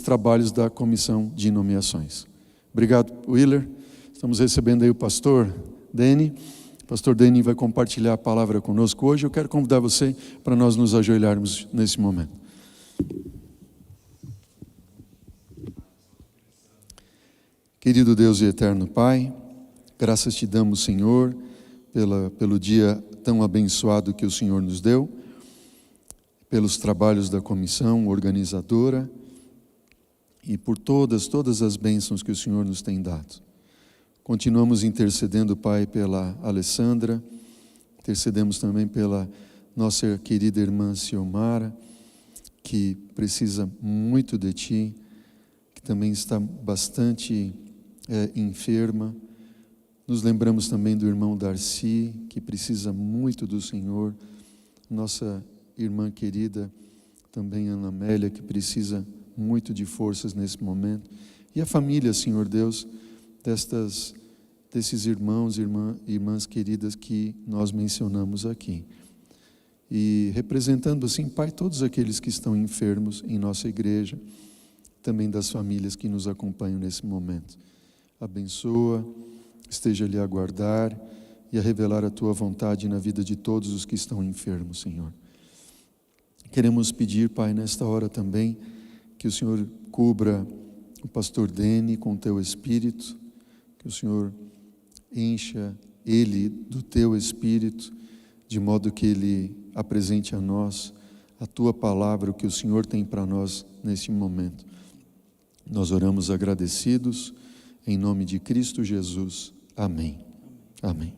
trabalhos da comissão de nomeações. Obrigado, Willer. Estamos recebendo aí o pastor Deni. O pastor Deni vai compartilhar a palavra conosco hoje. Eu quero convidar você para nós nos ajoelharmos nesse momento. Querido Deus e eterno Pai, graças te damos, Senhor, pelo dia tão abençoado que o Senhor nos deu, pelos trabalhos da comissão organizadora e por todas as bênçãos que o Senhor nos tem dado. Continuamos intercedendo, Pai, pela Alessandra, intercedemos também pela nossa querida irmã Ciomara, que precisa muito de Ti, que também está bastante enferma. Nos lembramos também do irmão Darcy, que precisa muito do Senhor, nossa irmã querida, também Ana Amélia, que precisa muito de forças nesse momento, e a família, Senhor Deus, desses irmãos e irmãs queridas que nós mencionamos aqui. E representando assim, Pai, todos aqueles que estão enfermos em nossa igreja, também das famílias que nos acompanham nesse momento. Abençoa, esteja ali a guardar e a revelar a Tua vontade na vida de todos os que estão enfermos, Senhor. Queremos pedir, Pai, nesta hora também, que o Senhor cubra o pastor Deni com o Teu Espírito, que o Senhor encha ele do Teu Espírito, de modo que ele apresente a nós a Tua palavra, o que o Senhor tem para nós neste momento. Nós oramos agradecidos, em nome de Cristo Jesus. Amém. Amém.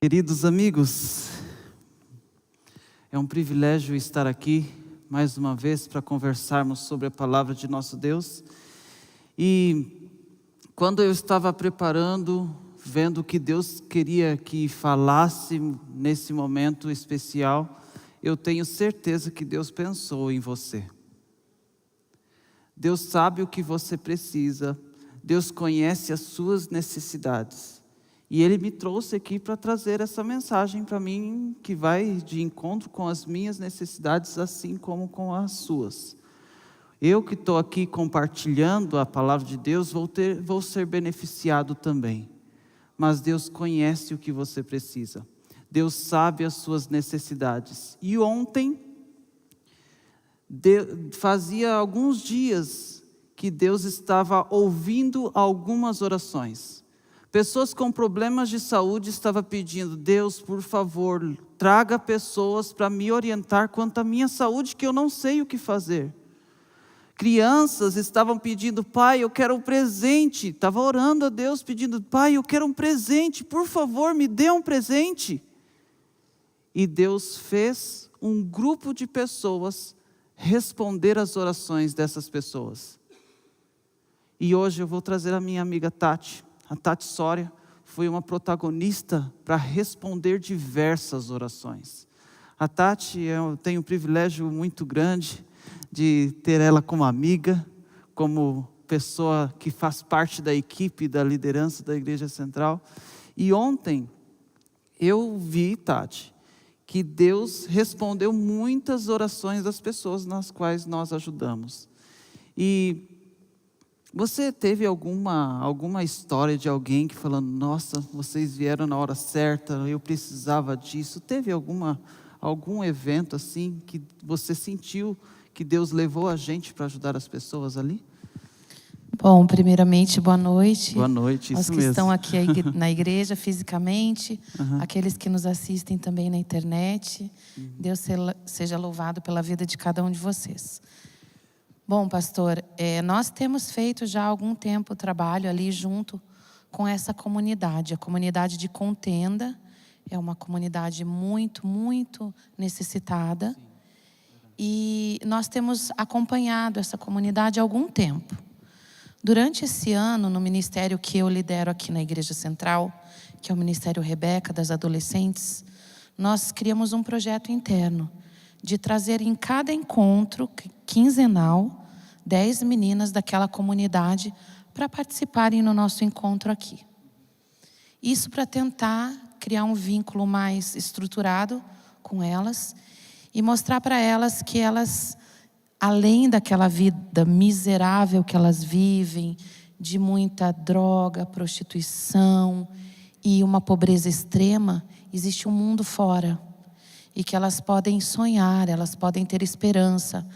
Queridos amigos, é um privilégio estar aqui mais uma vez para conversarmos sobre a palavra de nosso Deus. E quando eu estava preparando, vendo o que Deus queria que falasse nesse momento especial, eu tenho certeza que Deus pensou em você. Deus sabe o que você precisa, Deus conhece as suas necessidades. E Ele me trouxe aqui para trazer essa mensagem para mim, que vai de encontro com as minhas necessidades, assim como com as suas. Eu que estou aqui compartilhando a palavra de Deus, vou ser beneficiado também. Mas Deus conhece o que você precisa. Deus sabe as suas necessidades. E ontem, fazia alguns dias que Deus estava ouvindo algumas orações. Pessoas com problemas de saúde estavam pedindo: Deus, por favor, traga pessoas para me orientar quanto à minha saúde, que eu não sei o que fazer. Crianças estavam pedindo: Pai, eu quero um presente. Estava orando a Deus pedindo: Pai, eu quero um presente, por favor, me dê um presente. E Deus fez um grupo de pessoas responder às orações dessas pessoas. E hoje eu vou trazer a minha amiga Tati. A Tati Soria foi uma protagonista para responder diversas orações. A Tati, eu tenho um privilégio muito grande de ter ela como amiga, como pessoa que faz parte da equipe da liderança da Igreja Central. E ontem eu vi, Tati, que Deus respondeu muitas orações das pessoas nas quais nós ajudamos. E você teve alguma história de alguém que falando: nossa, vocês vieram na hora certa, eu precisava disso? Teve algum evento assim que você sentiu que Deus levou a gente para ajudar as pessoas ali? Bom, primeiramente, boa noite. Boa noite, isso aos que mesmo. estão aqui na igreja fisicamente, aqueles que nos assistem também na internet. Deus seja louvado pela vida de cada um de vocês. Bom, pastor, nós temos feito já há algum tempo o trabalho ali junto com essa comunidade. A comunidade de Contenda é uma comunidade muito, muito necessitada. E nós temos acompanhado essa comunidade há algum tempo. Durante esse ano, no ministério que eu lidero aqui na Igreja Central, que é o Ministério Rebeca das Adolescentes, nós criamos um projeto interno de trazer em cada encontro quinzenal 10 meninas daquela comunidade para participarem no nosso encontro aqui. Isso para tentar criar um vínculo mais estruturado com elas e mostrar para elas que elas, além daquela vida miserável que elas vivem, de muita droga, prostituição e uma pobreza extrema, existe um mundo fora. E que elas podem sonhar, elas podem ter esperança,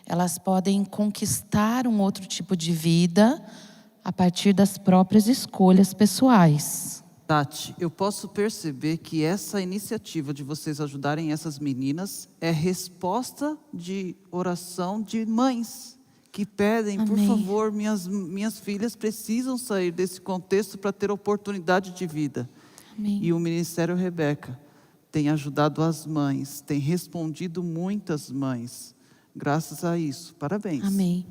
elas podem conquistar um outro tipo de vida a partir das próprias escolhas pessoais. Tati, eu posso perceber que essa iniciativa de vocês ajudarem essas meninas é resposta de oração de mães que pedem, por Amém. favor, minhas filhas precisam sair desse contexto para ter oportunidade de vida. Amém. E o Ministério Rebeca tem ajudado as mães, tem respondido muitas mães, graças a isso. Parabéns. Amém.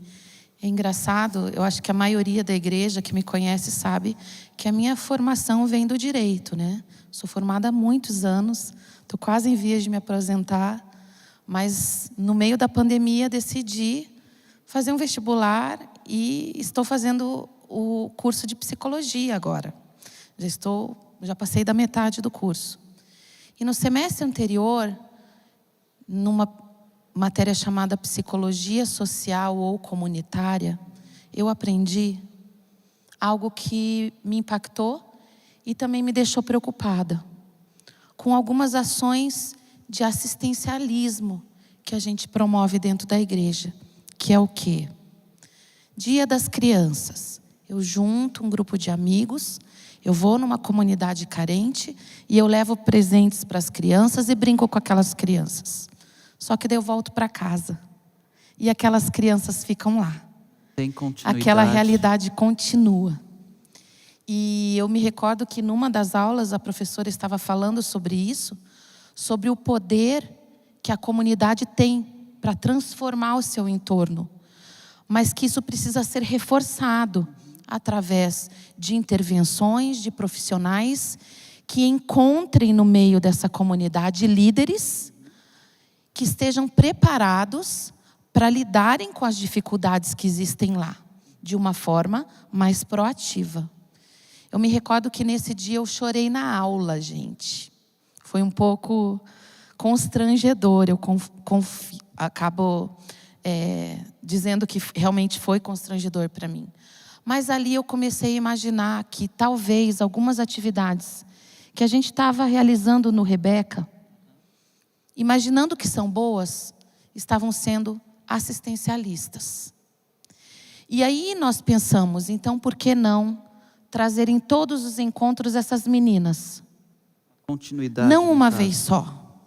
É engraçado, eu acho que a maioria da igreja que me conhece sabe que a minha formação vem do direito, né? Sou formada há muitos anos, estou quase em vias de me aposentar, mas no meio da pandemia decidi fazer um vestibular e estou fazendo o curso de psicologia agora. Já passei da metade do curso. E no semestre anterior, numa matéria chamada psicologia social ou comunitária, eu aprendi algo que me impactou e também me deixou preocupada com algumas ações de assistencialismo que a gente promove dentro da igreja, que é o quê? Dia das Crianças. Eu junto um grupo de amigos, eu vou numa comunidade carente e eu levo presentes para as crianças e brinco com aquelas crianças. Só que daí eu volto para casa. E aquelas crianças ficam lá. Tem continuidade. Aquela realidade continua. E eu me recordo que numa das aulas a professora estava falando sobre isso, sobre o poder que a comunidade tem para transformar o seu entorno. Mas que isso precisa ser reforçado através de intervenções de profissionais que encontrem no meio dessa comunidade líderes que estejam preparados para lidarem com as dificuldades que existem lá, de uma forma mais proativa. Eu me recordo que nesse dia eu chorei na aula, gente. Foi um pouco constrangedor, eu acabo dizendo que realmente foi constrangedor para mim. Mas ali eu comecei a imaginar que talvez algumas atividades que a gente estava realizando no Rebeca, imaginando que são boas, estavam sendo assistencialistas. E aí nós pensamos, então por que não trazer em todos os encontros essas meninas? Continuidade. Não uma vez só,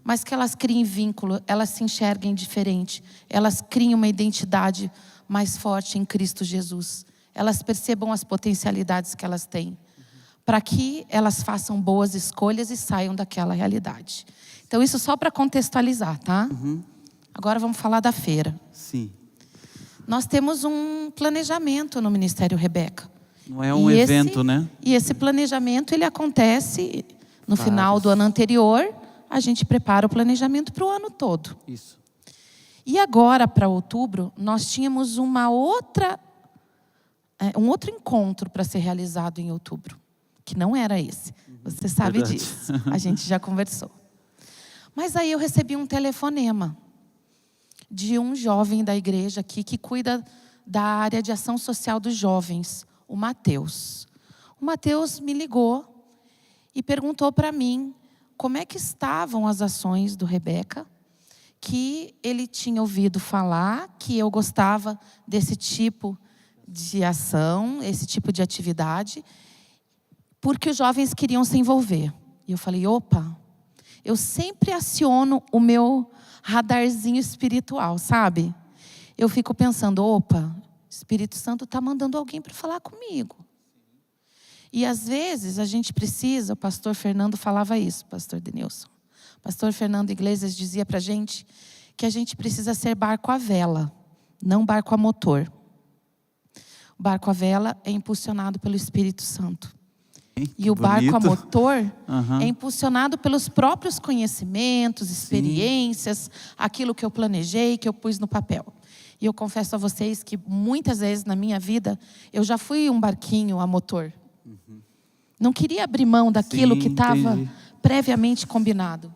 mas que elas criem vínculo, elas se enxerguem diferente, elas criem uma identidade mais forte em Cristo Jesus. Elas percebam as potencialidades que elas têm, para que elas façam boas escolhas e saiam daquela realidade. Então isso só para contextualizar, tá? Agora vamos falar da feira. Sim. Nós temos um planejamento no Ministério Rebeca. Não é um evento, né? E esse planejamento, ele acontece no final do ano anterior. A gente prepara o planejamento para o ano todo. Isso. E agora, para outubro, nós tínhamos um outro encontro para ser realizado em outubro, que não era esse. Você sabe Verdade. disso. A gente já conversou. Mas aí eu recebi um telefonema de um jovem da igreja aqui que cuida da área de ação social dos jovens, o Mateus. O Mateus me ligou e perguntou para mim como é que estavam as ações do Rebeca, que ele tinha ouvido falar, que eu gostava desse tipo de ação, esse tipo de atividade, porque os jovens queriam se envolver. E eu falei, opa, eu sempre aciono o meu radarzinho espiritual, sabe? Eu fico pensando, opa, Espírito Santo está mandando alguém para falar comigo. E às vezes a gente precisa, o pastor Fernando falava isso, pastor Denilson. Pastor Fernando Iglesias dizia para a gente que a gente precisa ser barco à vela, não barco a motor. O barco à vela é impulsionado pelo Espírito Santo. E o barco a motor é impulsionado pelos próprios conhecimentos, experiências, aquilo que eu planejei, que eu pus no papel. E eu confesso a vocês que muitas vezes na minha vida, eu já fui um barquinho a motor. Não queria abrir mão daquilo que estava previamente combinado.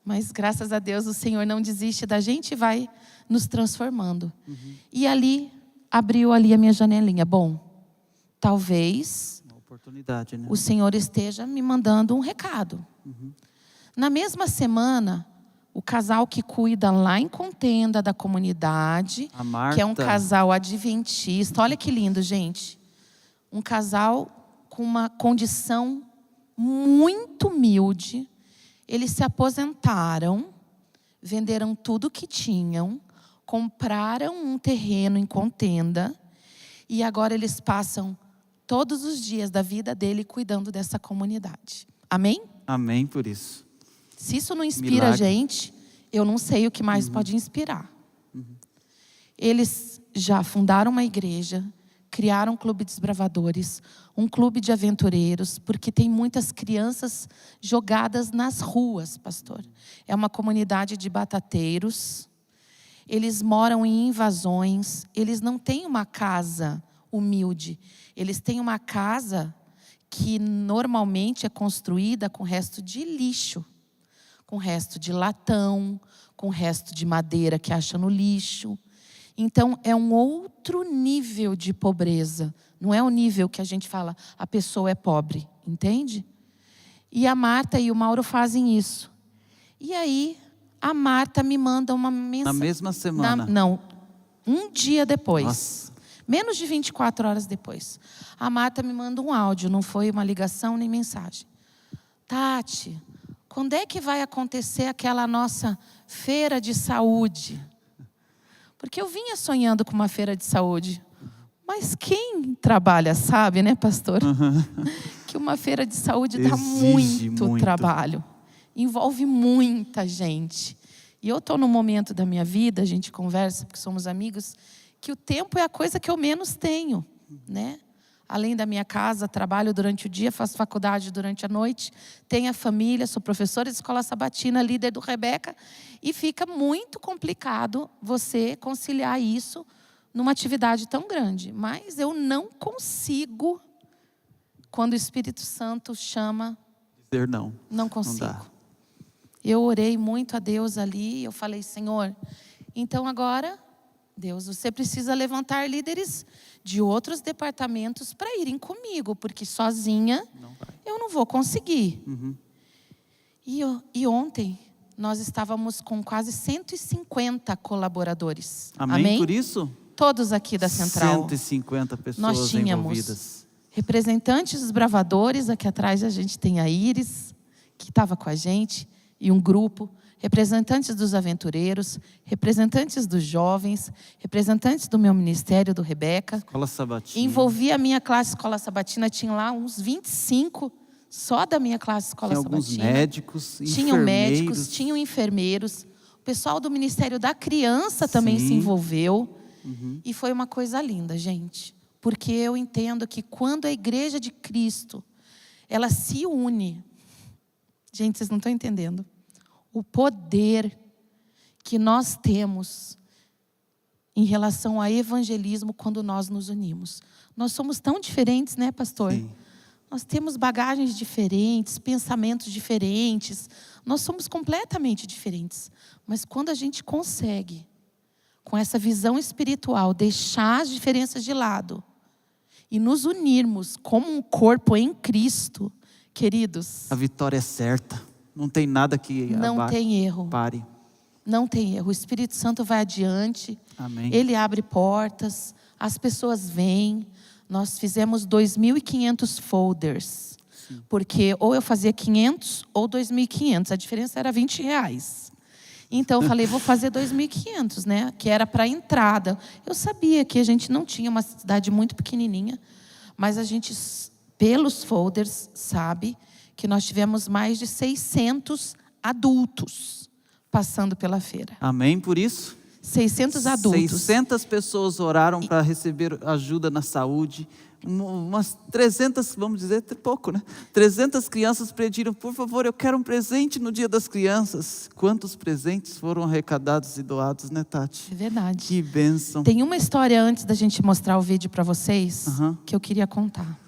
Mas graças a Deus o Senhor não desiste da gente e vai nos transformando. E ali, abriu ali a minha janelinha. Bom, talvez Uma oportunidade, né? o Senhor esteja me mandando um recado. Na mesma semana, o casal que cuida lá em Contenda da comunidade, A Marta. que é um casal adventista, olha que lindo, gente. Um casal com uma condição muito humilde. Eles se aposentaram, venderam tudo que tinham, compraram um terreno em Contenda e agora eles passam todos os dias da vida dele cuidando dessa comunidade. Amém? Amém por isso. Se isso não inspira a Milagre. gente, eu não sei o que mais pode inspirar. Eles já fundaram uma igreja, criaram um clube de desbravadores, um clube de aventureiros, porque tem muitas crianças jogadas nas ruas, pastor. É uma comunidade de batateiros. Eles moram em invasões. Eles não têm uma casa humilde. Eles têm uma casa que normalmente é construída com resto de lixo, com resto de latão, com resto de madeira que acha no lixo. Então, é um outro nível de pobreza. Não é o nível que a gente fala, a pessoa é pobre, entende? E a Marta e o Mauro fazem isso. E aí, a Marta me manda uma mensagem. Na mesma semana? Não, um dia depois. Nossa. Menos de 24 horas depois. A Marta me manda um áudio, não foi uma ligação nem mensagem. Tati, quando é que vai acontecer aquela nossa feira de saúde? Porque eu vinha sonhando com uma feira de saúde. Mas quem trabalha sabe, né, pastor? Que uma feira de saúde dá muito trabalho. Envolve muita gente. E eu estou num momento da minha vida, a gente conversa, porque somos amigos, que o tempo é a coisa que eu menos tenho, né? Além da minha casa, trabalho durante o dia, faço faculdade durante a noite, tenho a família, sou professora de escola sabatina, líder do Rebeca, e fica muito complicado você conciliar isso numa atividade tão grande. Mas eu não consigo, quando o Espírito Santo chama, dizer não. não consigo. Não dá. Eu orei muito a Deus ali, eu falei, Senhor, então agora, Deus, você precisa levantar líderes de outros departamentos para irem comigo, porque sozinha eu não vou conseguir. E ontem nós estávamos com quase 150 colaboradores. Amém por isso? Todos aqui da Central. 150 pessoas Nós tínhamos envolvidas. representantes dos bravadores, aqui atrás a gente tem a Iris, que estava com a gente, e um grupo, representantes dos aventureiros, representantes dos jovens, representantes do meu ministério, do Rebeca. Escola sabatina. Envolvi a minha classe escola sabatina, tinha lá uns 25 só da minha classe escola tinha sabatina. Alguns médicos, tinham médicos, tinham enfermeiros. O pessoal do Ministério da Criança também se envolveu. E foi uma coisa linda, gente. Porque eu entendo que quando a Igreja de Cristo, ela se une. Gente, vocês não estão entendendo. O poder que nós temos em relação ao evangelismo quando nós nos unimos. Nós somos tão diferentes, né, pastor? Sim. Nós temos bagagens diferentes, pensamentos diferentes. Nós somos completamente diferentes. Mas quando a gente consegue, com essa visão espiritual, deixar as diferenças de lado e nos unirmos como um corpo em Cristo, queridos, A vitória é certa. Não tem nada que não tem erro. pare. Não tem erro. O Espírito Santo vai adiante. Amém. Ele abre portas. As pessoas vêm. Nós fizemos 2.500 folders. Porque ou eu fazia 500 ou 2.500. A diferença era R$20. Então eu falei, vou fazer 2.500, né? Que era para entrada. Eu sabia que a gente não tinha uma cidade muito pequenininha. Mas a gente, pelos folders, sabe que nós tivemos mais de 600 adultos passando pela feira. Amém por isso? 600 adultos. 600 pessoas oraram para receber ajuda na saúde. Umas 300, vamos dizer, pouco, né? 300 crianças pediram, por favor, eu quero um presente no Dia das Crianças. Quantos presentes foram arrecadados e doados, né, Tati? É verdade. Que bênção. Tem uma história antes da gente mostrar o vídeo para vocês, que eu queria contar.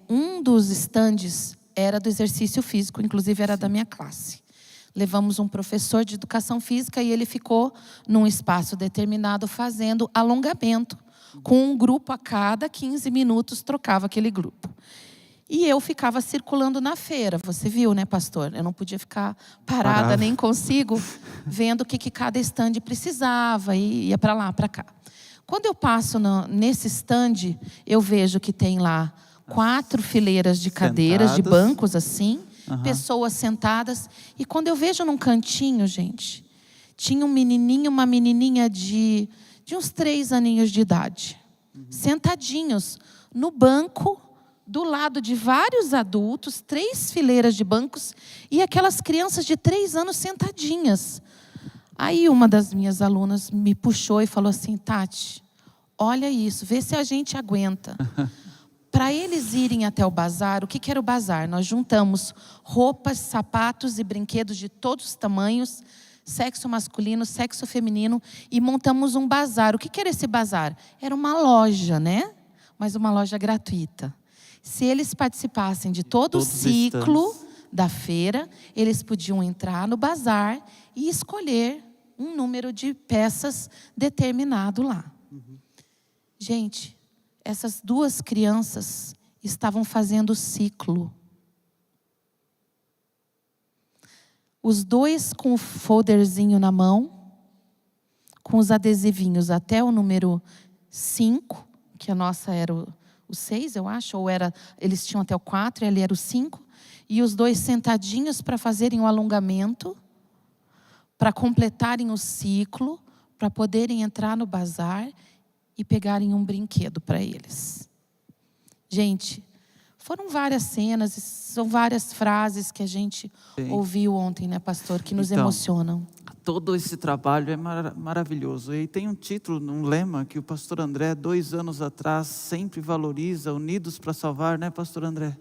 Um dos estandes era do exercício físico, inclusive era da minha classe. levamos um professor de educação física e ele ficou num espaço determinado fazendo alongamento. Com um grupo a cada 15 minutos trocava aquele grupo. E eu ficava circulando na feira. Você viu, né, pastor? Eu não podia ficar parada, nem consigo, vendo o que cada estande precisava. E ia para lá, para cá. Quando eu passo nesse estande, eu vejo que tem lá 4 fileiras de cadeiras, de bancos assim, pessoas sentadas. E quando eu vejo num cantinho, gente, tinha um menininho, uma menininha de uns 3 aninhos de idade, sentadinhos no banco, do lado de vários adultos, 3 fileiras de bancos, e aquelas crianças de 3 anos sentadinhas. Aí uma das minhas alunas me puxou e falou assim: Tati, olha isso, vê se a gente aguenta. Para eles irem até o bazar, o que era o bazar? Nós juntamos roupas, sapatos e brinquedos de todos os tamanhos, sexo masculino, sexo feminino, e montamos um bazar. O que era esse bazar? Era uma loja, né? Mas uma loja gratuita. Se eles participassem de todo o ciclo da feira, eles podiam entrar no bazar e escolher um número de peças determinado lá. Gente, essas 2 crianças estavam fazendo o ciclo. Os 2 com o folderzinho na mão, com os adesivinhos até o número 5, que a nossa era o 6, eu acho, ou era, eles tinham até o 4 e ali era o 5, e os 2 sentadinhos para fazerem o alongamento, para completarem o ciclo, para poderem entrar no bazar e pegarem um brinquedo para eles. Gente, foram várias cenas, são várias frases que a gente ouviu ontem, né, pastor, que nos emocionam. Todo esse trabalho é maravilhoso. E tem um título, um lema que o pastor André, 2 anos atrás, sempre valoriza: unidos para salvar, né, pastor André?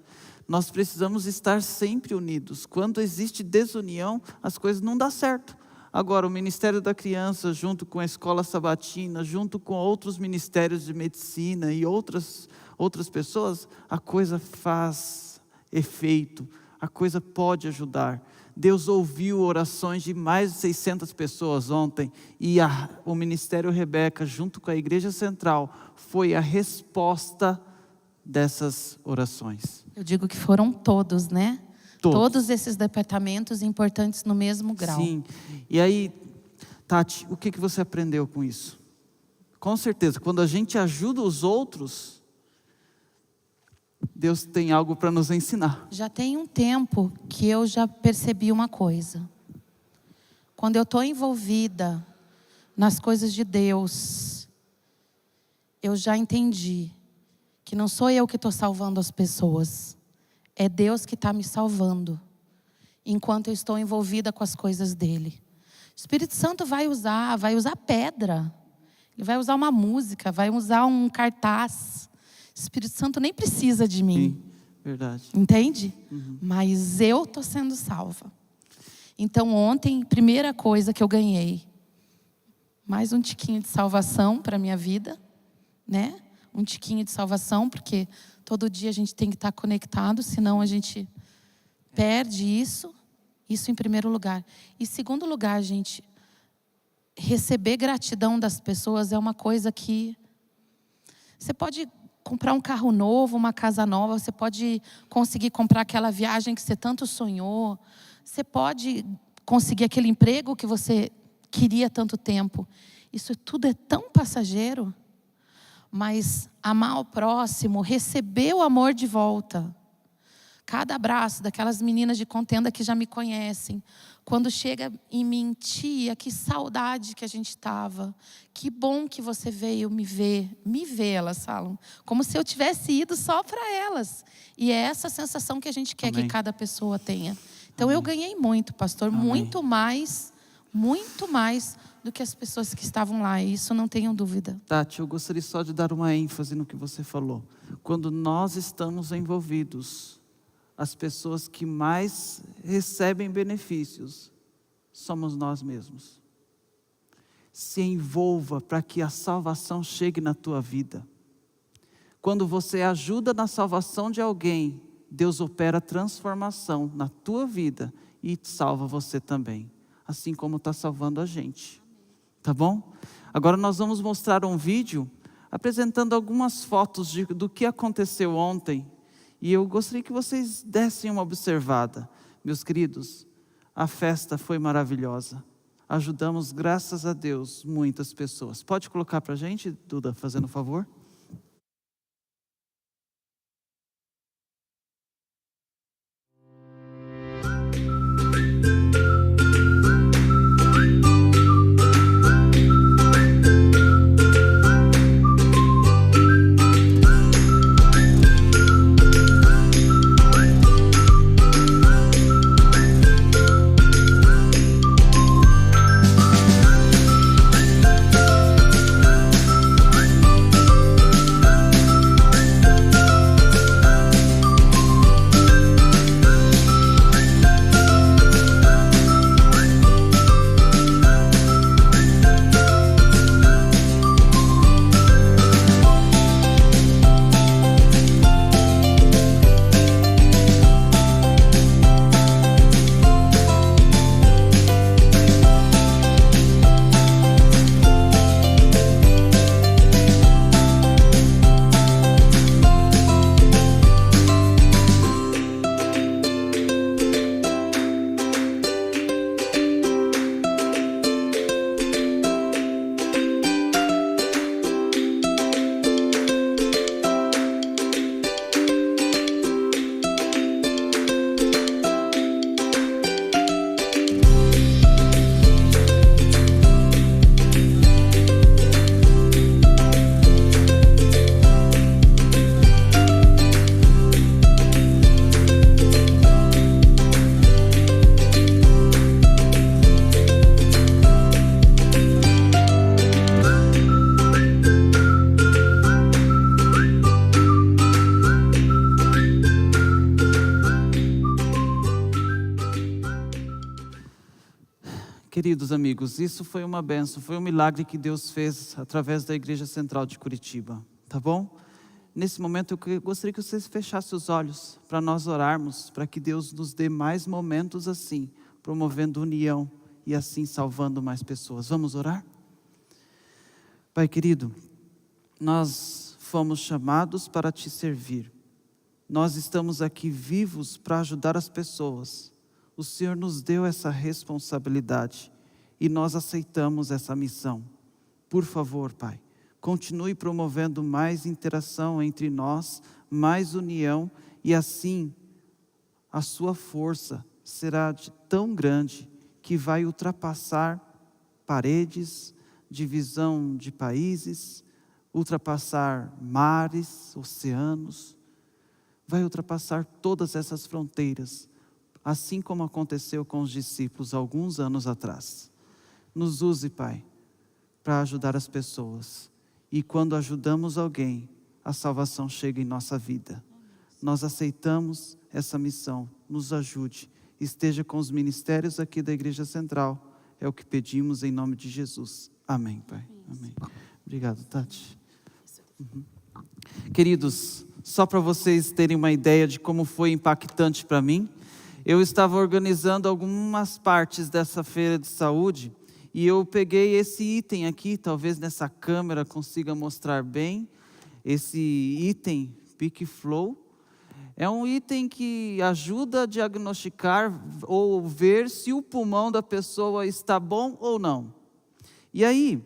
Nós precisamos estar sempre unidos. Quando existe desunião, as coisas não dão certo. Agora, o Ministério da Criança, junto com a Escola Sabatina, junto com outros ministérios de medicina e outras pessoas, a coisa faz efeito, a coisa pode ajudar. Deus ouviu orações de mais de 600 pessoas ontem, e o Ministério Rebeca, junto com a Igreja Central, foi a resposta dessas orações. Eu digo que foram todos, né? Todos esses departamentos importantes no mesmo grau. Sim. E aí, Tati, o que você aprendeu com isso? Com certeza, quando a gente ajuda os outros, Deus tem algo para nos ensinar. Já tem um tempo que eu já percebi uma coisa. Quando eu estou envolvida nas coisas de Deus, eu já entendi que não sou eu que estou salvando as pessoas. É Deus que está me salvando, enquanto eu estou envolvida com as coisas dEle. O Espírito Santo vai usar pedra. Ele vai usar uma música, vai usar um cartaz. O Espírito Santo nem precisa de mim. Sim, verdade. Entende? Mas eu estou sendo salva. Então ontem, primeira coisa que eu ganhei, mais um tiquinho de salvação para a minha vida, né? Um tiquinho de salvação, porque todo dia a gente tem que estar conectado, senão a gente perde isso. Isso em primeiro lugar. E segundo lugar, gente, receber gratidão das pessoas é uma coisa que você pode comprar um carro novo, uma casa nova, você pode conseguir comprar aquela viagem que você tanto sonhou, você pode conseguir aquele emprego que você queria há tanto tempo. Isso tudo é tão passageiro, mas amar o próximo, receber o amor de volta. Cada abraço daquelas meninas de contenda que já me conhecem, quando chega em mim: tia, que saudade que a gente estava, que bom que você veio me ver, elas falam, como se eu tivesse ido só para elas. E é essa sensação que a gente quer que cada pessoa tenha. Então eu ganhei muito, pastor, muito mais do que as pessoas que estavam lá, e isso não tenho dúvida. Tati, eu gostaria só de dar uma ênfase no que você falou. Quando nós estamos envolvidos, as pessoas que mais recebem benefícios somos nós mesmos. Se envolva para que a salvação chegue na tua vida. Quando você ajuda na salvação de alguém, Deus opera transformação na tua vida e salva você também, assim como está salvando a gente. Tá bom? Agora nós vamos mostrar um vídeo apresentando algumas fotos do que aconteceu ontem. E eu gostaria que vocês dessem uma observada. Meus queridos, a festa foi maravilhosa. Ajudamos, graças a Deus, muitas pessoas. Pode colocar para a gente, Duda, fazendo um favor? Queridos amigos, isso foi uma bênção, foi um milagre que Deus fez através da Igreja Central de Curitiba, tá bom? Nesse momento eu gostaria que vocês fechassem os olhos para nós orarmos, para que Deus nos dê mais momentos assim, promovendo união e assim salvando mais pessoas. Vamos orar? Pai querido, nós fomos chamados para te servir. Nós estamos aqui vivos para ajudar as pessoas. O Senhor nos deu essa responsabilidade e nós aceitamos essa missão. Por favor, Pai, continue promovendo mais interação entre nós, mais união, e assim a sua força será tão grande que vai ultrapassar paredes, divisão de países, ultrapassar mares, oceanos, vai ultrapassar todas essas fronteiras, assim como aconteceu com os discípulos alguns anos atrás. Nos use, Pai, para ajudar as pessoas. E quando ajudamos alguém, a salvação chega em nossa vida. Nós aceitamos essa missão. Nos ajude. Esteja com os ministérios aqui da Igreja Central. É o que pedimos em nome de Jesus. Amém, Pai. Amém. Obrigado, Tati. Queridos, só para vocês terem uma ideia de como foi impactante para mim, eu estava organizando algumas partes dessa feira de saúde e eu peguei esse item aqui, talvez nessa câmera consiga mostrar bem, esse item PicFlow. É um item que ajuda a diagnosticar ou ver se o pulmão da pessoa está bom ou não. E aí,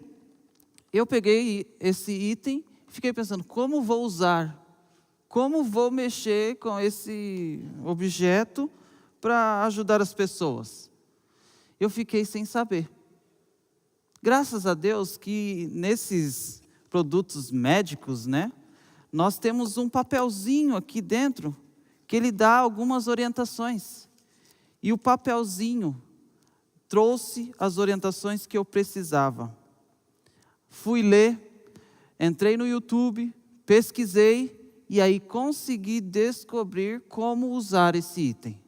eu peguei esse item e fiquei pensando, como vou usar? Como vou mexer com esse objeto para ajudar as pessoas? Eu fiquei sem saber. Graças a Deus que nesses produtos médicos, né, nós temos um papelzinho aqui dentro que ele dá algumas orientações. E o papelzinho trouxe as orientações que eu precisava. Fui ler, entrei no YouTube, pesquisei e aí consegui descobrir como usar esse item.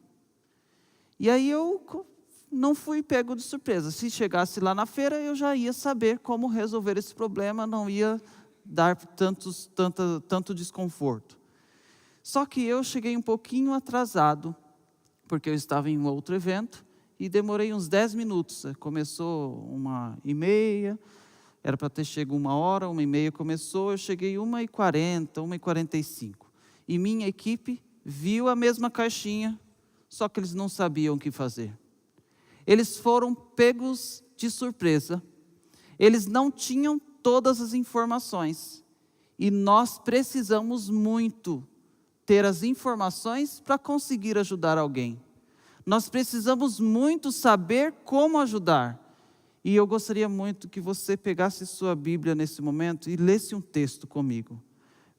E aí eu não fui pego de surpresa. Se chegasse lá na feira, eu já ia saber como resolver esse problema, não ia dar tanto desconforto. Só que eu cheguei um pouquinho atrasado, porque eu estava em um outro evento, e demorei uns 10 minutos. Começou 1h30, era para ter chegado 1h, 1h30 começou, eu cheguei 1h40, 1h45. E minha equipe viu a mesma caixinha, só que eles não sabiam o que fazer. Eles foram pegos de surpresa. Eles não tinham todas as informações. E nós precisamos muito ter as informações para conseguir ajudar alguém. Nós precisamos muito saber como ajudar. E eu gostaria muito que você pegasse sua Bíblia nesse momento e lesse um texto comigo.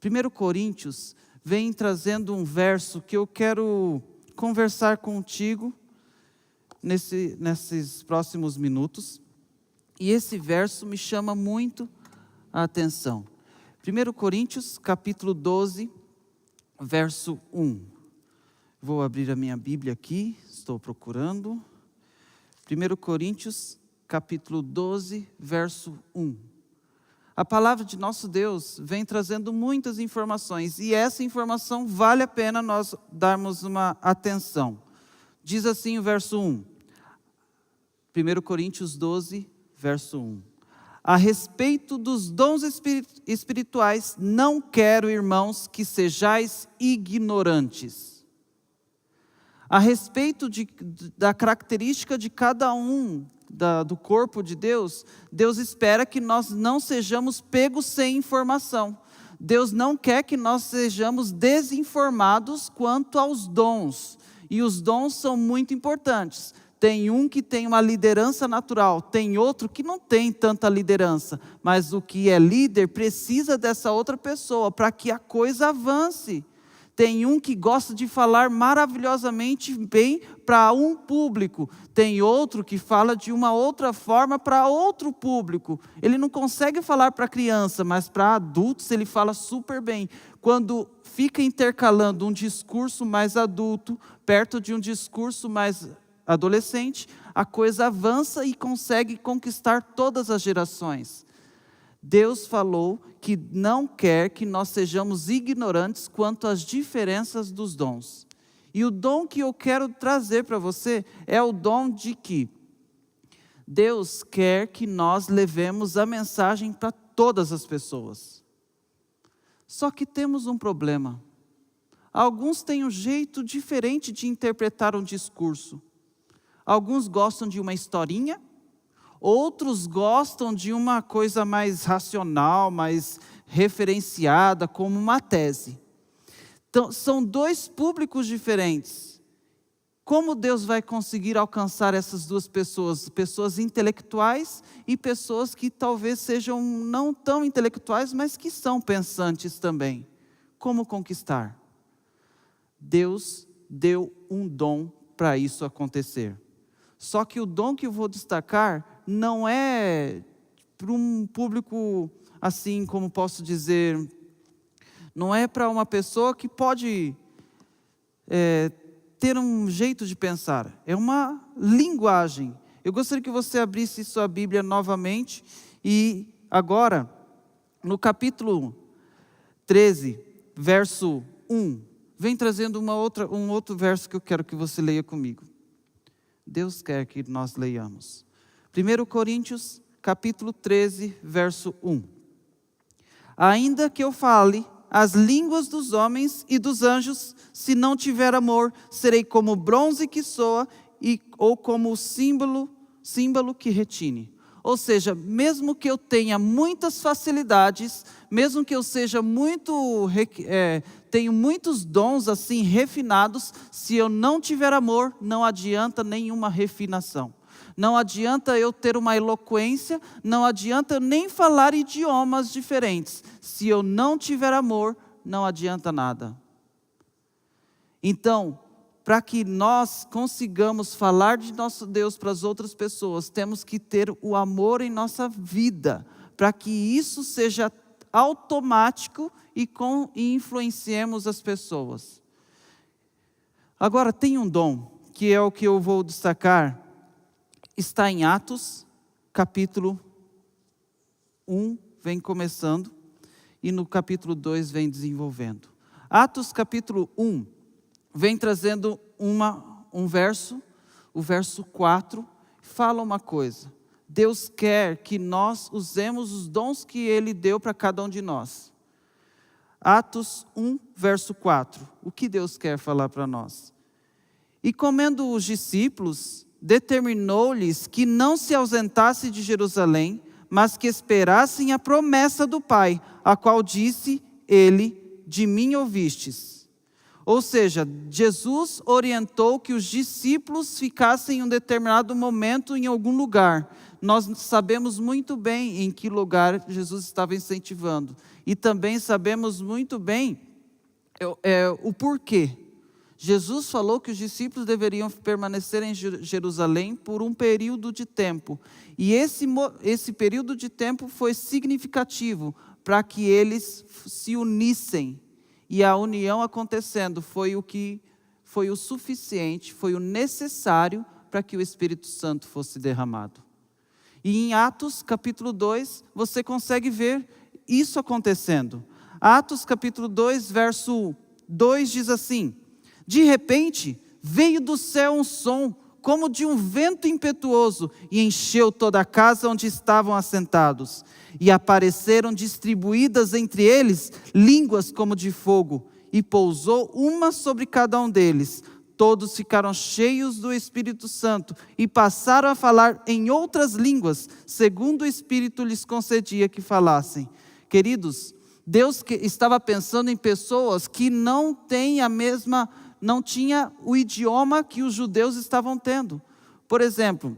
1 Coríntios vem trazendo um verso que eu quero conversar contigo nesses próximos minutos. E esse verso me chama muito a atenção. 1 Coríntios, capítulo 12, verso 1. Vou abrir a minha Bíblia aqui, estou procurando. 1 Coríntios, capítulo 12, verso 1. A palavra de nosso Deus vem trazendo muitas informações, e essa informação vale a pena nós darmos uma atenção. Diz assim o verso 1. 1 Coríntios 12, verso 1. A respeito dos dons espirituais, não quero, irmãos, que sejais ignorantes. A respeito da característica de cada um do corpo de Deus, Deus espera que nós não sejamos pegos sem informação. Deus não quer que nós sejamos desinformados quanto aos dons. E os dons são muito importantes. Tem um que tem uma liderança natural, tem outro que não tem tanta liderança. Mas o que é líder precisa dessa outra pessoa para que a coisa avance. Tem um que gosta de falar maravilhosamente bem para um público. Tem outro que fala de uma outra forma para outro público. Ele não consegue falar para criança, mas para adultos ele fala super bem. Quando fica intercalando um discurso mais adulto, perto de um discurso mais adolescente, a coisa avança e consegue conquistar todas as gerações. Deus falou que não quer que nós sejamos ignorantes quanto às diferenças dos dons. E o dom que eu quero trazer para você é o dom de que Deus quer que nós levemos a mensagem para todas as pessoas. Só que temos um problema. Alguns têm um jeito diferente de interpretar um discurso. Alguns gostam de uma historinha, outros gostam de uma coisa mais racional, mais referenciada, como uma tese. Então, são dois públicos diferentes. Como Deus vai conseguir alcançar essas duas pessoas? Pessoas intelectuais e pessoas que talvez sejam não tão intelectuais, mas que são pensantes também. Como conquistar? Deus deu um dom para isso acontecer. Só que o dom que eu vou destacar não é para um público, assim como posso dizer, não é para uma pessoa que pode ter um jeito de pensar. É uma linguagem. Eu gostaria que você abrisse sua Bíblia novamente e agora, no capítulo 13, verso 1, vem trazendo um outro verso que eu quero que você leia comigo. Deus quer que nós leiamos. 1 Coríntios, capítulo 13, verso 1. Ainda que eu fale as línguas dos homens e dos anjos, se não tiver amor, serei como bronze que soa ou como símbolo que retine. Ou seja, mesmo que eu tenha muitas facilidades, mesmo que eu seja tenho muitos dons assim refinados, se eu não tiver amor, não adianta nenhuma refinação. Não adianta eu ter uma eloquência, não adianta eu nem falar idiomas diferentes. Se eu não tiver amor, não adianta nada. Então, para que nós consigamos falar de nosso Deus para as outras pessoas, temos que ter o amor em nossa vida, para que isso seja automático e influenciemos as pessoas. Agora, tem um dom, que é o que eu vou destacar, está em Atos, capítulo 1, vem começando, e no capítulo 2 vem desenvolvendo. Atos, capítulo 1, vem trazendo um verso, o verso 4, fala uma coisa. Deus quer que nós usemos os dons que Ele deu para cada um de nós. Atos 1, verso 4. O que Deus quer falar para nós? E comendo os discípulos, determinou-lhes que não se ausentasse de Jerusalém, mas que esperassem a promessa do Pai, a qual disse ele, de mim ouvistes. Ou seja, Jesus orientou que os discípulos ficassem em um determinado momento em algum lugar. Nós sabemos muito bem em que lugar Jesus estava incentivando. E também sabemos muito bem o porquê. Jesus falou que os discípulos deveriam permanecer em Jerusalém por um período de tempo. E esse período de tempo foi significativo para que eles se unissem. E a união acontecendo foi o suficiente, foi o necessário para que o Espírito Santo fosse derramado. E em Atos capítulo 2, você consegue ver isso acontecendo. Atos capítulo 2, verso 2 diz assim: de repente, veio do céu um som, como de um vento impetuoso, e encheu toda a casa onde estavam assentados. E apareceram distribuídas entre eles línguas como de fogo, e pousou uma sobre cada um deles. Todos ficaram cheios do Espírito Santo, e passaram a falar em outras línguas, segundo o Espírito lhes concedia que falassem. Queridos, Deus estava pensando em pessoas que não tinha o idioma que os judeus estavam tendo. Por exemplo,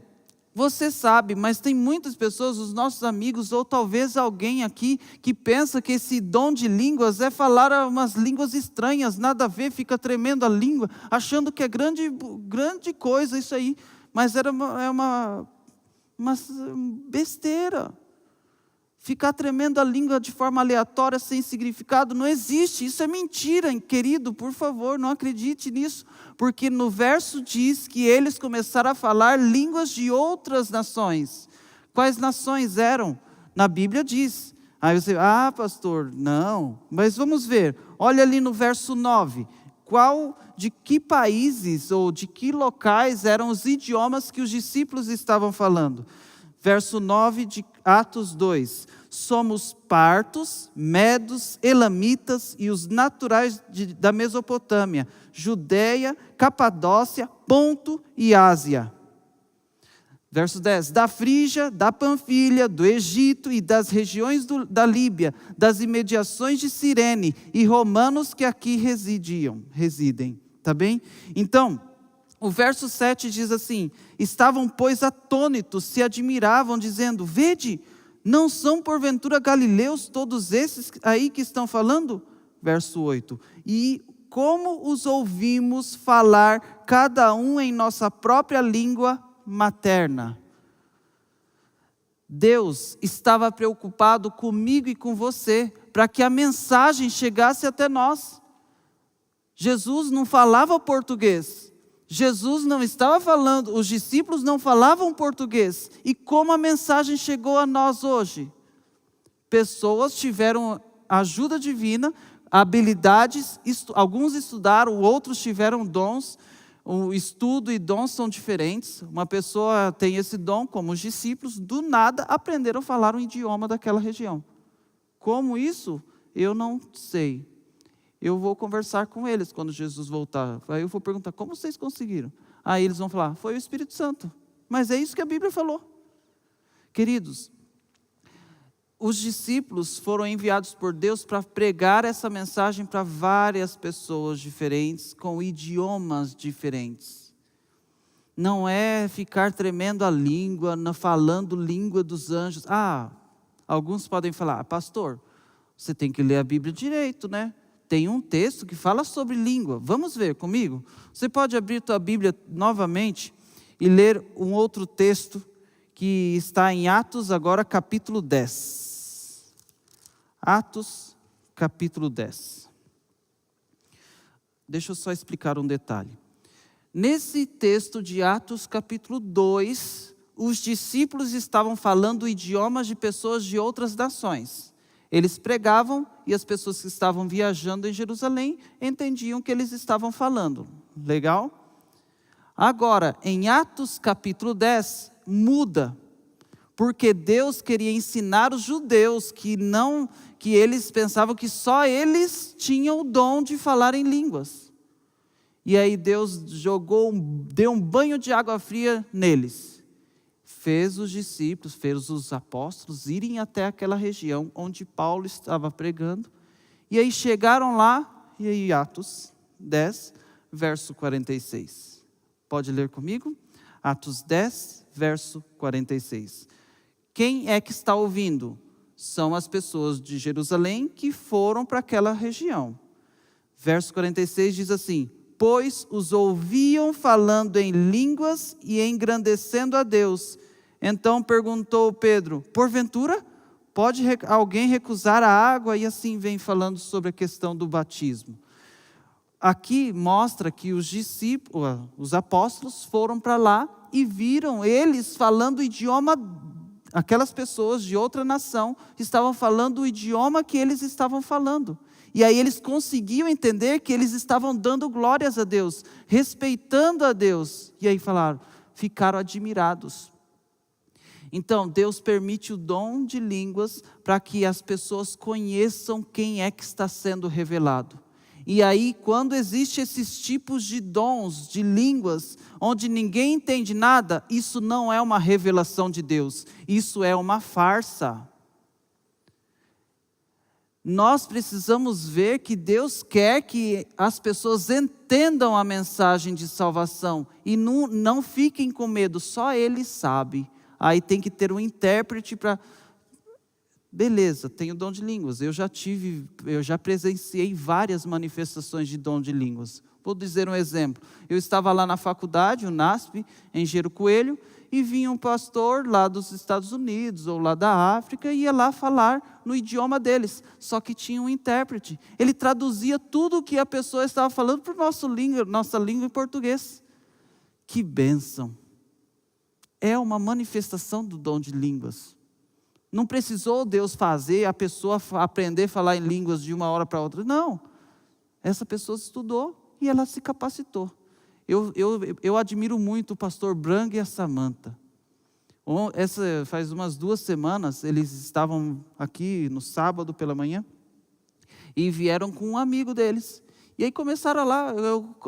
você sabe, mas tem muitas pessoas, os nossos amigos, ou talvez alguém aqui, que pensa que esse dom de línguas é falar umas línguas estranhas, nada a ver, fica tremendo a língua, achando que é grande coisa isso aí. Mas é uma besteira. Ficar tremendo a língua de forma aleatória, sem significado, não existe. Isso é mentira, querido, por favor, não acredite nisso. Porque no verso diz que eles começaram a falar línguas de outras nações. Quais nações eram? Na Bíblia diz. Aí você, pastor, não. Mas vamos ver, olha ali no verso 9. De que países ou de que locais eram os idiomas que os discípulos estavam falando? Verso 9 de Atos 2. Somos partos, medos, elamitas e os naturais da Mesopotâmia, Judeia, Capadócia, Ponto e Ásia. Verso 10. Da Frígia, da Panfilha, do Egito e das regiões da Líbia, das imediações de Cirene e romanos que aqui residem. Tá bem? Então, o verso 7 diz assim: estavam, pois, atônitos, se admiravam, dizendo: vede, não são porventura galileus todos esses aí que estão falando? Verso 8. E como os ouvimos falar, cada um em nossa própria língua materna. Deus estava preocupado comigo e com você, para que a mensagem chegasse até nós. Jesus não falava português. Jesus não estava falando, os discípulos não falavam português. E como a mensagem chegou a nós hoje? Pessoas tiveram ajuda divina, habilidades, alguns estudaram, outros tiveram dons. O estudo e dons são diferentes. Uma pessoa tem esse dom, como os discípulos, do nada aprenderam a falar um idioma daquela região. Como isso? Eu não sei. Eu vou conversar com eles quando Jesus voltar. Aí eu vou perguntar, como vocês conseguiram? Aí eles vão falar, foi o Espírito Santo. Mas é isso que a Bíblia falou. Queridos, os discípulos foram enviados por Deus para pregar essa mensagem para várias pessoas diferentes, com idiomas diferentes. Não é ficar tremendo a língua, falando língua dos anjos. Alguns podem falar, pastor, você tem que ler a Bíblia direito, né? Tem um texto que fala sobre língua. Vamos ver comigo? Você pode abrir tua Bíblia novamente e ler um outro texto que está em Atos, agora capítulo 10. Atos, capítulo 10. Deixa eu só explicar um detalhe. Nesse texto de Atos, capítulo 2, os discípulos estavam falando idiomas de pessoas de outras nações. Eles pregavam e as pessoas que estavam viajando em Jerusalém entendiam o que eles estavam falando. Legal? Agora, em Atos capítulo 10, muda. Porque Deus queria ensinar os judeus que eles pensavam que só eles tinham o dom de falar em línguas. E aí Deus deu um banho de água fria neles. Fez os discípulos, fez os apóstolos irem até aquela região onde Paulo estava pregando. E aí chegaram lá, e aí Atos 10, verso 46. Pode ler comigo? Atos 10, verso 46. Quem é que está ouvindo? São as pessoas de Jerusalém que foram para aquela região. Verso 46 diz assim: pois os ouviam falando em línguas e engrandecendo a Deus. Então perguntou Pedro: porventura, pode alguém recusar a água? E assim vem falando sobre a questão do batismo. Aqui mostra que os discípulos, os apóstolos foram para lá e viram eles falando o idioma. Aquelas pessoas de outra nação estavam falando o idioma que eles estavam falando. E aí eles conseguiam entender que eles estavam dando glórias a Deus, respeitando a Deus. E aí ficaram admirados. Então, Deus permite o dom de línguas para que as pessoas conheçam quem é que está sendo revelado. E aí, quando existem esses tipos de dons, de línguas, onde ninguém entende nada, isso não é uma revelação de Deus, isso é uma farsa. Nós precisamos ver que Deus quer que as pessoas entendam a mensagem de salvação e não fiquem com medo, só Ele sabe. Aí tem que ter um intérprete para... Beleza, tenho dom de línguas. Eu já presenciei várias manifestações de dom de línguas. Vou dizer um exemplo. Eu estava lá na faculdade, o NASP, em Gero Coelho, e vinha um pastor lá dos Estados Unidos ou lá da África e ia lá falar no idioma deles. Só que tinha um intérprete. Ele traduzia tudo o que a pessoa estava falando para a nossa língua em português. Que bênção! É uma manifestação do dom de línguas. Não precisou Deus fazer a pessoa aprender a falar em línguas de uma hora para outra. Não. Essa pessoa estudou e ela se capacitou. Eu admiro muito o pastor Brang e a Samantha. Faz umas 2 semanas, eles estavam aqui no sábado pela manhã e vieram com um amigo deles. E aí começaram lá,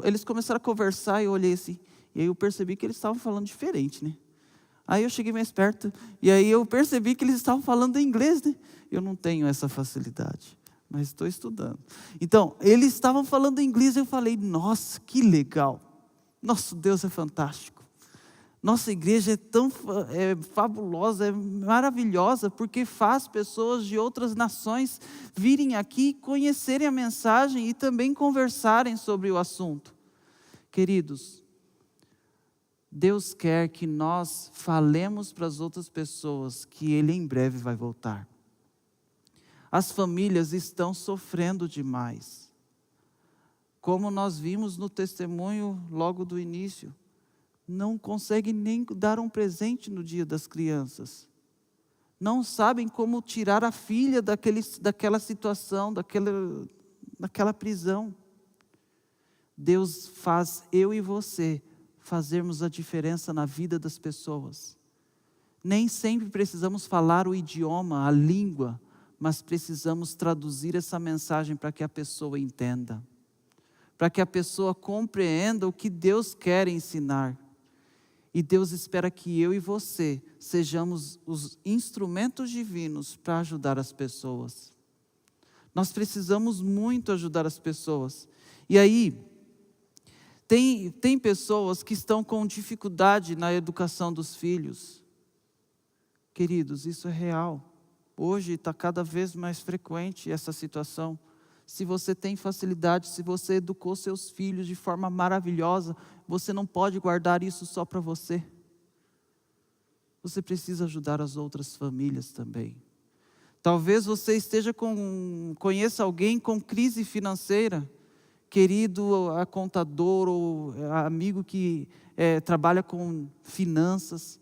eles começaram a conversar e eu olhei assim. E aí eu percebi que eles estavam falando diferente, né? Aí eu cheguei mais perto, e aí eu percebi que eles estavam falando em inglês, né? Eu não tenho essa facilidade, mas estou estudando. Então, eles estavam falando em inglês, e eu falei, nossa, que legal. Nosso Deus é fantástico. Nossa igreja é tão fabulosa, é maravilhosa, porque faz pessoas de outras nações virem aqui, conhecerem a mensagem e também conversarem sobre o assunto. Queridos, Deus quer que nós falemos para as outras pessoas que Ele em breve vai voltar. As famílias estão sofrendo demais. Como nós vimos no testemunho logo do início, não conseguem nem dar um presente no dia das crianças. Não sabem como tirar a filha daquela situação, daquela prisão. Deus faz eu e você fazermos a diferença na vida das pessoas. Nem sempre precisamos falar o idioma, a língua, mas precisamos traduzir essa mensagem para que a pessoa entenda, para que a pessoa compreenda o que Deus quer ensinar. E Deus espera que eu e você sejamos os instrumentos divinos para ajudar as pessoas. Nós precisamos muito ajudar as pessoas. E aí, tem pessoas que estão com dificuldade na educação dos filhos. Queridos, isso é real. Hoje está cada vez mais frequente essa situação. Se você tem facilidade, se você educou seus filhos de forma maravilhosa, você não pode guardar isso só para você. Você precisa ajudar as outras famílias também. Talvez você conheça alguém com crise financeira. Querido contador ou amigo que trabalha com finanças,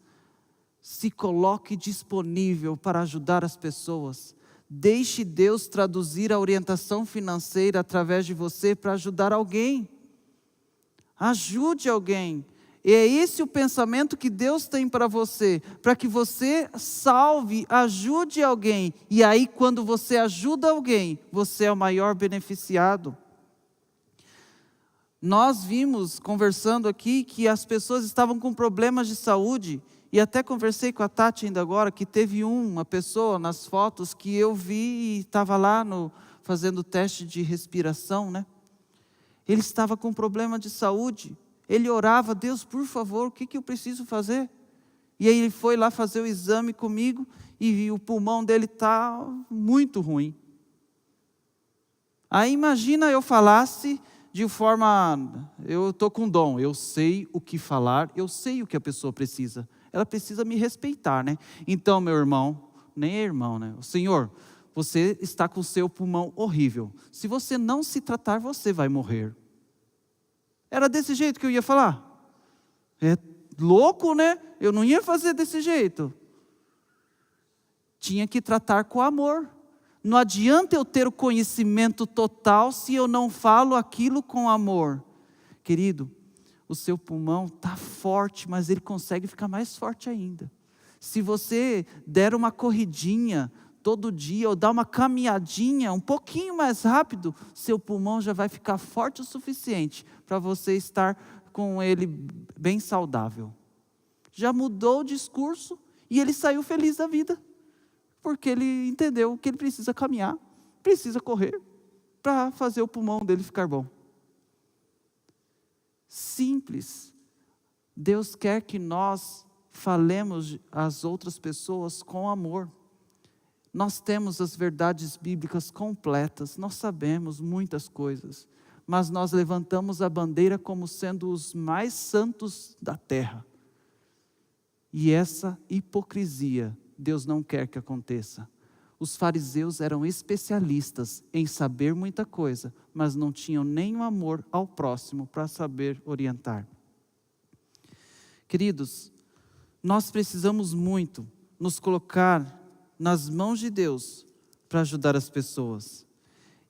se coloque disponível para ajudar as pessoas. Deixe Deus traduzir a orientação financeira através de você para ajudar alguém. Ajude alguém. E é esse o pensamento que Deus tem para você, para que você salve, ajude alguém. E aí, quando você ajuda alguém, você é o maior beneficiado. Nós vimos, conversando aqui, que as pessoas estavam com problemas de saúde. E até conversei com a Tati ainda agora, que teve uma pessoa nas fotos que eu vi e estava lá fazendo teste de respiração, né? Ele estava com problema de saúde. Ele orava, Deus, por favor, o que eu preciso fazer? E aí ele foi lá fazer o exame comigo e o pulmão dele está muito ruim. Aí imagina eu falasse de forma, eu estou com dom, eu sei o que falar, eu sei o que a pessoa precisa. Ela precisa me respeitar, né? Então, meu irmão, nem é irmão, né? Senhor, você está com o seu pulmão horrível. Se você não se tratar, você vai morrer. Era desse jeito que eu ia falar? É louco, né? Eu não ia fazer desse jeito. Tinha que tratar com amor. Não adianta eu ter o conhecimento total se eu não falo aquilo com amor. Querido, o seu pulmão está forte, mas ele consegue ficar mais forte ainda. Se você der uma corridinha todo dia, ou dar uma caminhadinha um pouquinho mais rápido, seu pulmão já vai ficar forte o suficiente para você estar com ele bem saudável. Já mudou o discurso e ele saiu feliz da vida, porque ele entendeu que ele precisa caminhar, precisa correr, para fazer o pulmão dele ficar bom. Simples. Deus quer que nós falemos às outras pessoas com amor. Nós temos as verdades bíblicas completas, nós sabemos muitas coisas, mas nós levantamos a bandeira como sendo os mais santos da terra. E essa hipocrisia, Deus não quer que aconteça. Os fariseus eram especialistas em saber muita coisa, mas não tinham nenhum amor ao próximo para saber orientar. Queridos, nós precisamos muito nos colocar nas mãos de Deus para ajudar as pessoas.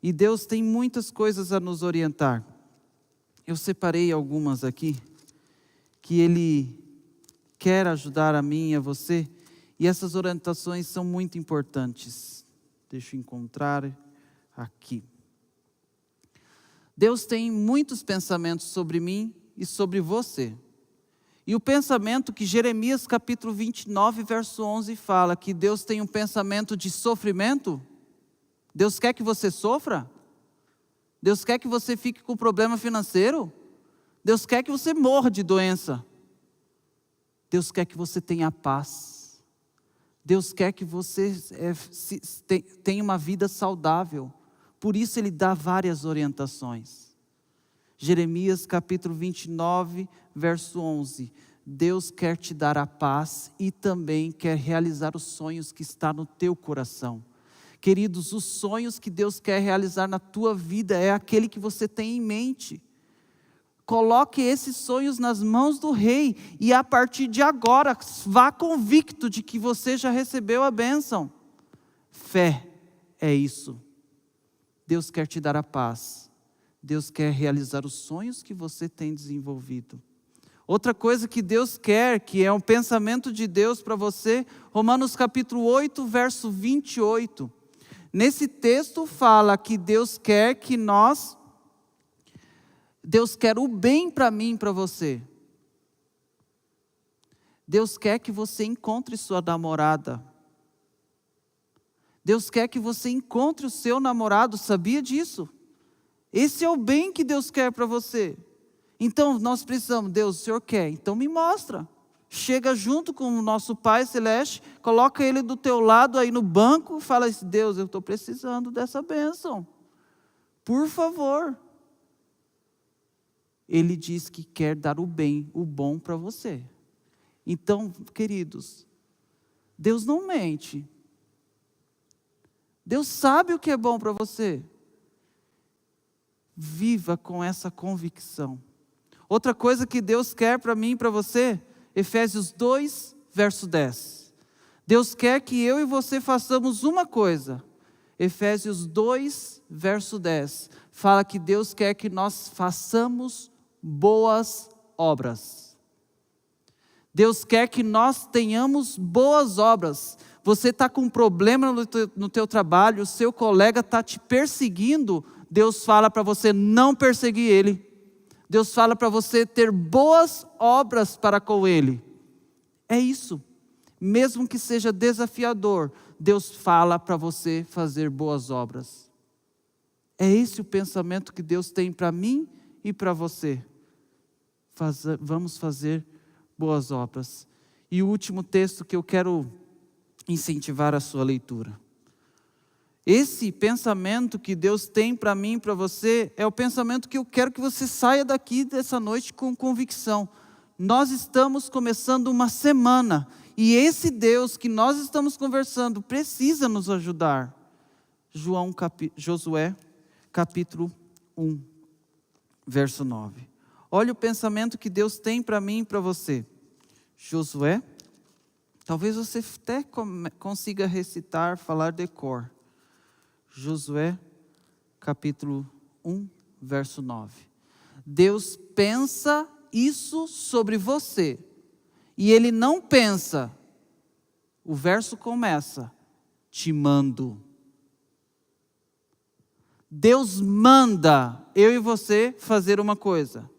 E Deus tem muitas coisas a nos orientar. Eu separei algumas aqui, que Ele quer ajudar a mim e a você, e essas orientações são muito importantes. Deixa eu encontrar aqui. Deus tem muitos pensamentos sobre mim e sobre você. E o pensamento que Jeremias capítulo 29, verso 11 fala, que Deus tem um pensamento de sofrimento. Deus quer que você sofra? Deus quer que você fique com problema financeiro? Deus quer que você morra de doença? Deus quer que você tenha paz. Deus quer que você tenha uma vida saudável. Por isso Ele dá várias orientações. Jeremias capítulo 29, verso 11. Deus quer te dar a paz e também quer realizar os sonhos que está no teu coração. Queridos, os sonhos que Deus quer realizar na tua vida é aquele que você tem em mente. Coloque esses sonhos nas mãos do Rei e a partir de agora, vá convicto de que você já recebeu a bênção. Fé é isso. Deus quer te dar a paz. Deus quer realizar os sonhos que você tem desenvolvido. Outra coisa que Deus quer, que é um pensamento de Deus para você, Romanos capítulo 8, verso 28. Nesse texto fala que Deus quer o bem para mim e para você. Deus quer que você encontre sua namorada. Deus quer que você encontre o seu namorado, sabia disso? Esse é o bem que Deus quer para você. Então nós precisamos, Deus, o Senhor quer, então me mostra. Chega junto com o nosso Pai Celeste, coloca Ele do teu lado aí no banco, fala assim, Deus, eu estou precisando dessa bênção. Por favor. Ele diz que quer dar o bem, o bom para você. Então, queridos, Deus não mente. Deus sabe o que é bom para você. Viva com essa convicção. Outra coisa que Deus quer para mim e para você, Efésios 2, verso 10. Deus quer que eu e você façamos uma coisa. Efésios 2, verso 10. Fala que Deus quer que nós façamos boas obras. Deus quer que nós tenhamos boas obras. Você está com um problema no teu trabalho, o seu colega está te perseguindo, Deus fala para você não perseguir ele. Deus fala para você ter boas obras para com ele. É isso. Mesmo que seja desafiador, Deus fala para você fazer boas obras. É esse o pensamento que Deus tem para mim e para você. Vamos fazer boas obras. E o último texto que eu quero incentivar a sua leitura. Esse pensamento que Deus tem para mim e para você é o pensamento que eu quero que você saia daqui dessa noite com convicção. Nós estamos começando uma semana e esse Deus que nós estamos conversando precisa nos ajudar. Josué, capítulo 1, verso 9. Olha o pensamento que Deus tem para mim e para você. Josué, talvez você até consiga recitar, falar de cor. Josué, capítulo 1, verso 9. Deus pensa isso sobre você. E Ele não pensa. O verso começa, te mando. Deus manda eu e você fazer uma coisa.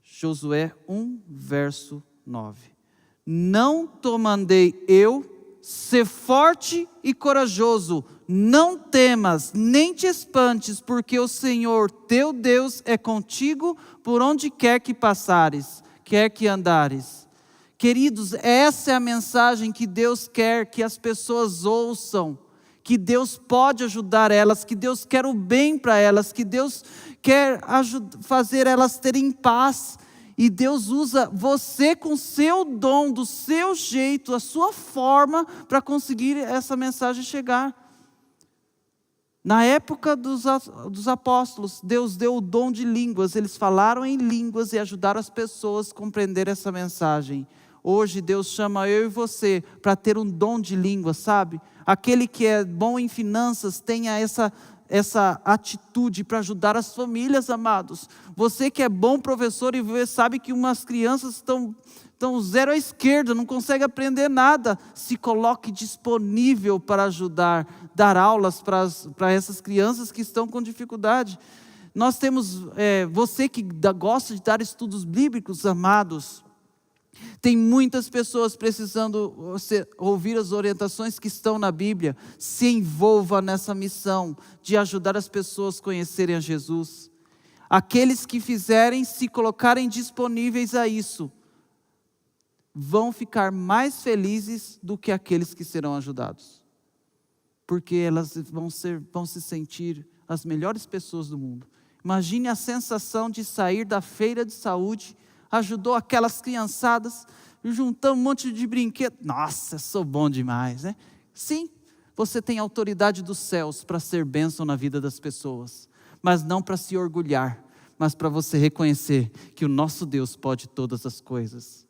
Josué 1, verso 9. Não te mandei eu, ser forte e corajoso, não temas, nem te espantes, porque o Senhor teu Deus é contigo por onde quer que passares, quer que andares. Queridos, essa é a mensagem que Deus quer que as pessoas ouçam, que Deus pode ajudar elas, que Deus quer o bem para elas, que Deus quer fazer elas terem paz. E Deus usa você com o seu dom, do seu jeito, a sua forma, para conseguir essa mensagem chegar. Na época dos apóstolos, Deus deu o dom de línguas. Eles falaram em línguas e ajudaram as pessoas a compreender essa mensagem. Hoje Deus chama eu e você para ter um dom de língua, sabe? Aquele que é bom em finanças tenha essa atitude para ajudar as famílias, amados. Você que é bom professor e sabe que umas crianças estão zero à esquerda, não conseguem aprender nada, se coloque disponível para ajudar, dar aulas para essas crianças que estão com dificuldade. Nós temos, você que gosta de dar estudos bíblicos, amados, tem muitas pessoas precisando ouvir as orientações que estão na Bíblia. Se envolva nessa missão de ajudar as pessoas a conhecerem a Jesus. Aqueles que se colocarem disponíveis a isso, vão ficar mais felizes do que aqueles que serão ajudados. Porque elas vão se sentir as melhores pessoas do mundo. Imagine a sensação de sair da feira de saúde, ajudou aquelas criançadas, juntando um monte de brinquedos. Nossa, sou bom demais, né? Sim, você tem autoridade dos céus para ser bênção na vida das pessoas, mas não para se orgulhar, mas para você reconhecer que o nosso Deus pode todas as coisas.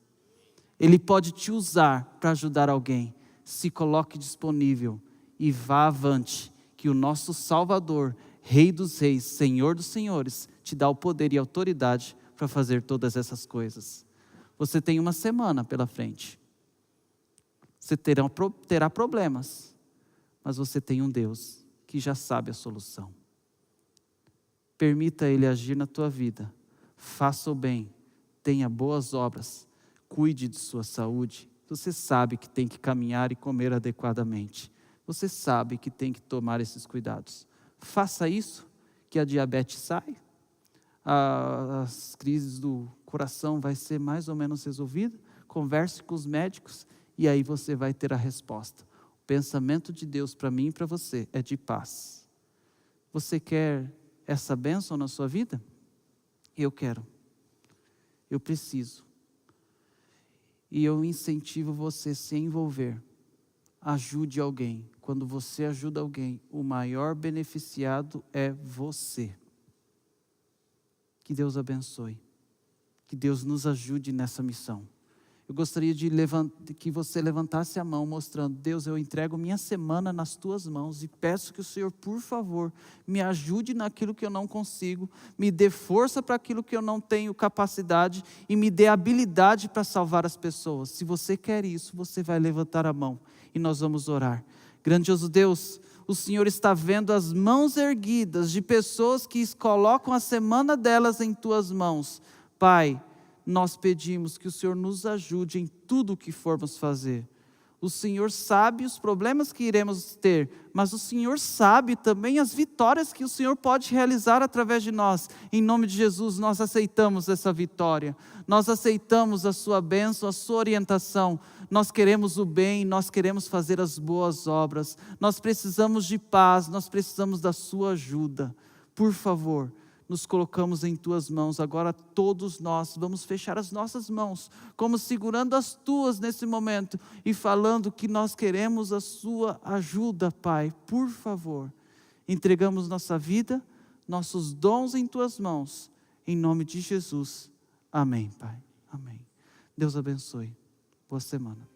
Ele pode te usar para ajudar alguém. Se coloque disponível e vá avante, que o nosso Salvador, Rei dos Reis, Senhor dos Senhores, te dá o poder e a autoridade para fazer todas essas coisas. Você tem uma semana pela frente. Você terá problemas, mas você tem um Deus que já sabe a solução. Permita Ele agir na tua vida. Faça o bem, tenha boas obras, cuide de sua saúde. Você sabe que tem que caminhar e comer adequadamente. Você sabe que tem que tomar esses cuidados. Faça isso, que a diabetes sai. As crises do coração vai ser mais ou menos resolvida. Converse com os médicos e aí você vai ter a resposta. O pensamento de Deus para mim e para você é de paz. Você quer essa bênção na sua vida? Eu quero. Eu preciso. E eu incentivo você a se envolver. Ajude alguém. Quando você ajuda alguém, o maior beneficiado é você. Que Deus abençoe. Que Deus nos ajude nessa missão. eu gostaria de que você levantasse a mão mostrando: Deus, eu entrego minha semana nas tuas mãos e peço que o Senhor, por favor, me ajude naquilo que eu não consigo, me dê força para aquilo que eu não tenho capacidade e me dê habilidade para salvar as pessoas. Se você quer isso, você vai levantar a mão e nós vamos orar. Grandioso Deus, o Senhor está vendo as mãos erguidas de pessoas que colocam a semana delas em tuas mãos. Pai, nós pedimos que o Senhor nos ajude em tudo o que formos fazer. O Senhor sabe os problemas que iremos ter, mas o Senhor sabe também as vitórias que o Senhor pode realizar através de nós. Em nome de Jesus, nós aceitamos essa vitória. Nós aceitamos a sua bênção, a sua orientação. Nós queremos o bem, nós queremos fazer as boas obras. Nós precisamos de paz, nós precisamos da sua ajuda. Por favor, nos colocamos em tuas mãos. Agora todos nós vamos fechar as nossas mãos, como segurando as tuas nesse momento e falando que nós queremos a sua ajuda, Pai. Por favor, entregamos nossa vida, nossos dons em tuas mãos, em nome de Jesus. Amém, Pai. Amém. Deus abençoe. Boa semana.